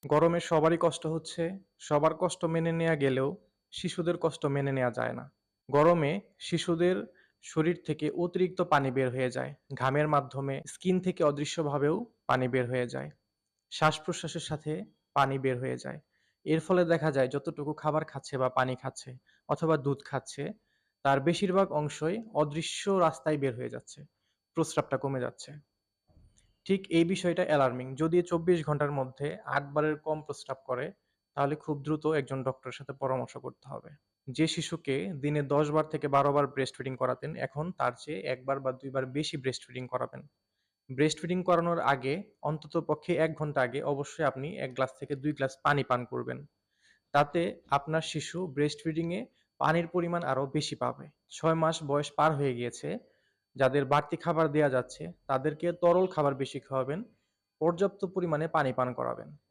গরমে সবারই কষ্ট হচ্ছে, সবার কষ্ট মেনে নেয়া গেলেও শিশুদের কষ্ট মেনে নেয়া যায় না। গরমে শিশুদের শরীর থেকে অতিরিক্ত পানি বের হয়ে যায়। ঘামের মাধ্যমে স্কিন থেকে অদৃশ্যভাবেও পানি বের হয়ে যায়। শ্বাস-প্রশ্বাসের সাথে পানি বের হয়ে যায়। এর ফলে দেখা যায় যতটুকু খাবার খাচ্ছে বা পানি খাচ্ছে অথবা দুধ খাচ্ছে, তার বেশিরভাগ অংশই অদৃশ্য রাস্তায় বের হয়ে যাচ্ছে। প্রস্রাবটা কমে যাচ্ছে। ঠিক এই বিষয়টা অ্যালার্মিং। যদি ২৪ ঘন্টার মধ্যে ৮ বারের কম প্রস্রাব করে, তাহলে খুব দ্রুত একজন ডক্টরের সাথে পরামর্শ করতে হবে। যে শিশুকে দিনে ১০ বার থেকে ১২ বার ব্রেস্ট ফিডিং করাতেন, এখন তার চেয়ে ১ বার বা ২ বার বেশি ব্রেস্ট ফিডিং করাবেন। ব্রেস্ট ফিডিং করানোর আগে অন্ততপক্ষে ১ ঘন্টা আগে অবশ্যই আপনি ১ গ্লাস থেকে ২ গ্লাস পানি পান করবেন। তাতে আপনার শিশু ব্রেস্ট ফিডিং এ পানির পরিমাণ আরো বেশি পাবে। ৬ মাস বয়স পার হয়ে গিয়েছে, যাদের বাড়তি খাবার দেয়া যাচ্ছে, তাদেরকে তরল খাবার বেশি খাওয়াবেন, পর্যাপ্ত পরিমাণে পানি পান করাবেন।